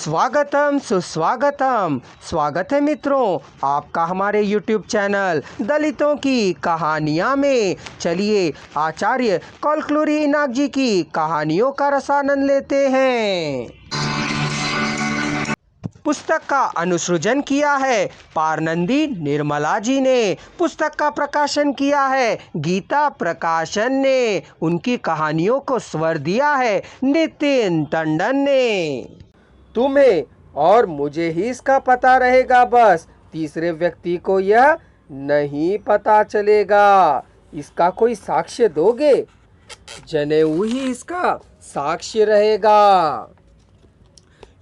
स्वागतम सुस्वागतम। स्वागत है मित्रों आपका हमारे YouTube चैनल दलितों की कहानियाँ में। चलिए आचार्य कौलक्लुरी इनाक जी की कहानियों का रसानंद लेते हैं। पुस्तक का अनुसृजन किया है पारनंदी निर्मला जी ने। पुस्तक का प्रकाशन किया है गीता प्रकाशन ने। उनकी कहानियों को स्वर दिया है नितिन टंडन ने। तुम्हें और मुझे ही इसका पता रहेगा, बस तीसरे व्यक्ति को यह नहीं पता चलेगा। इसका कोई साक्ष्य दोगे? जनेऊ ही इसका साक्ष्य रहेगा।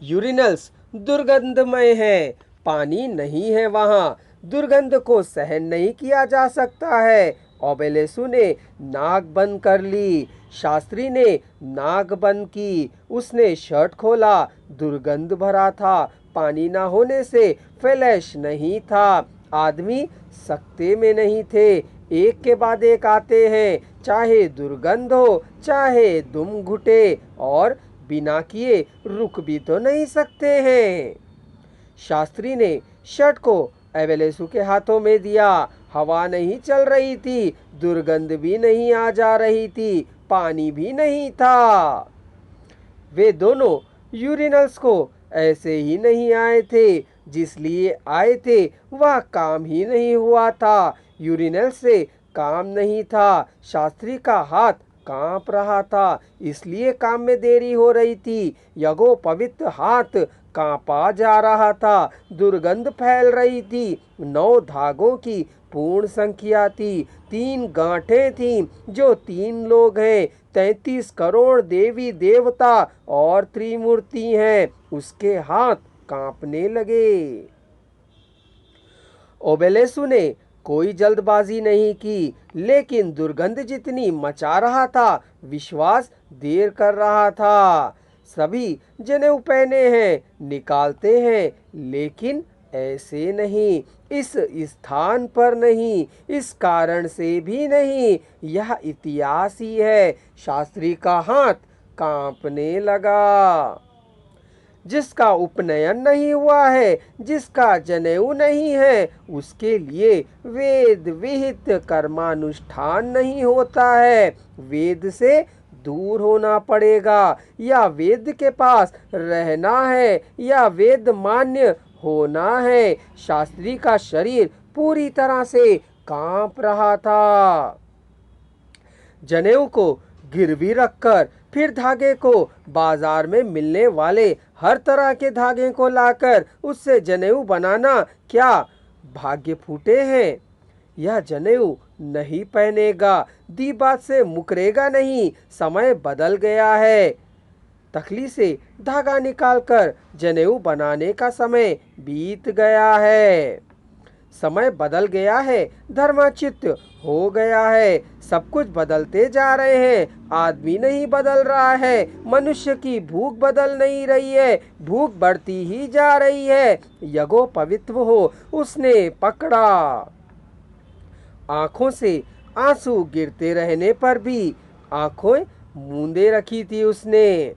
यूरिनल्स दुर्गंधमय है, पानी नहीं है वहाँ। दुर्गंध को सहन नहीं किया जा सकता है। ओबेलेसु ने नाक बंद कर ली। शास्त्री ने नाक बंद की। उसने शर्ट खोला। दुर्गंध भरा था। पानी ना होने से फ्लैश नहीं था। आदमी सकते में नहीं थे। एक के बाद एक आते हैं, चाहे दुर्गंध हो चाहे दुम घुटे, और बिना किए रुक भी तो नहीं सकते हैं। शास्त्री ने शर्ट को एवेलेसु के हाथों में दिया। हवा नहीं चल रही थी, दुर्गंध भी नहीं आ जा रही थी, पानी भी नहीं था। वे दोनों यूरिनल्स को ऐसे ही नहीं आए थे, जिसलिए आए थे वह काम ही नहीं हुआ था। यूरिनल से काम नहीं था। शास्त्री का हाथ कांप रहा था, इसलिए काम में देरी हो रही थी। यगो पवित्र हाथ कांपा जा रहा था। दुर्गंध फैल रही थी। 9 धागों की पूर्ण संख्या थी। 3 गांठें थीं, जो 3 लोग हैं। 33 करोड़ देवी देवता और त्रिमूर्ति हैं। उसके हाथ कांपने लगे। ओबेलेसु ने कोई जल्दबाजी नहीं की, लेकिन दुर्गंध जितनी मचा रहा था, विश्वास देर कर रहा था। सभी जनेऊ पहने हैं, निकालते हैं, लेकिन ऐसे नहीं, इस स्थान पर नहीं, इस कारण से भी नहीं। यह इतिहास ही है। शास्त्री का हाथ कांपने लगा। जिसका उपनयन नहीं हुआ है, जिसका जनेऊ नहीं है, उसके लिए वेद विहित कर्मानुष्ठान नहीं होता है। वेद से दूर होना पड़ेगा, या वेद के पास रहना है, या वेद मान्य होना है। शास्त्री का शरीर पूरी तरह से कांप रहा था। जनेऊ को गिरवी रखकर, फिर धागे को बाजार में मिलने वाले हर तरह के धागे को लाकर उससे जनेऊ बनाना क्या भाग्य फूटे हैं? यह जनेऊ नहीं पहनेगा, दीबात से मुकरेगा नहीं। समय बदल गया है। तखली से धागा निकालकर जनेऊ बनाने का समय बीत गया है। समय बदल गया है, धर्माचित्त हो गया है। सब कुछ बदलते जा रहे हैं, आदमी नहीं बदल रहा है। मनुष्य की भूख बदल नहीं रही है, भूख बढ़ती ही जा रही है। यगो पवित्र हो उसने पकड़ा। आंखों से आंसू गिरते रहने पर भी आंखें मूंदे रखी थी उसने।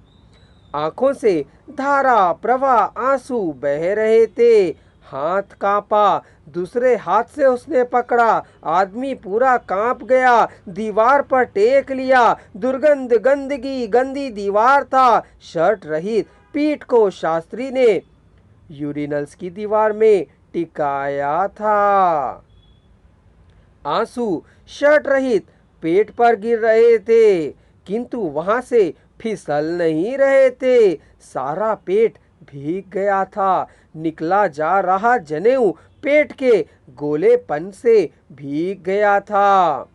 आंखों से धारा प्रवाह आंसू बह रहे थे। हाथ कांपा। दूसरे हाथ से उसने पकड़ा। आदमी पूरा कांप गया। दीवार पर टेक लिया। दुर्गंध गंदगी गंदी दीवार था। शर्ट रहित पीठ को शास्त्री ने यूरिनल्स की दीवार में टिकाया था। आंसू शर्ट रहित पेट पर गिर रहे थे, किंतु वहां से फिसल नहीं रहे थे। सारा पेट भीग गया था। निकला जा रहा जनेऊ पेट के गोलेपन से भीग गया था।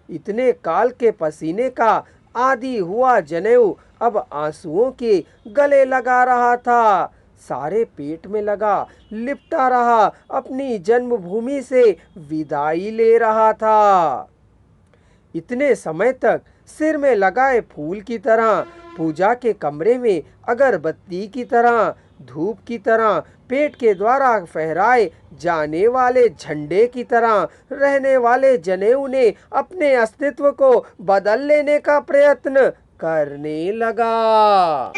इतने काल के पसीने का आदी हुआ जनेऊ अब आंसुओं के गले लगा रहा था। सारे पेट में लगा, लिपटा रहा, अपनी जन्मभूमि से विदाई ले रहा था। इतने समय तक सिर में लगाए फूल की तरह, पूजा के कमरे में अगरबत्ती की तरह, धूप की तरह, पेट के द्वारा फहराए जाने वाले झंडे की तरह रहने वाले जनेऊ ने अपने अस्तित्व को बदल लेने का प्रयत्न करने लगा।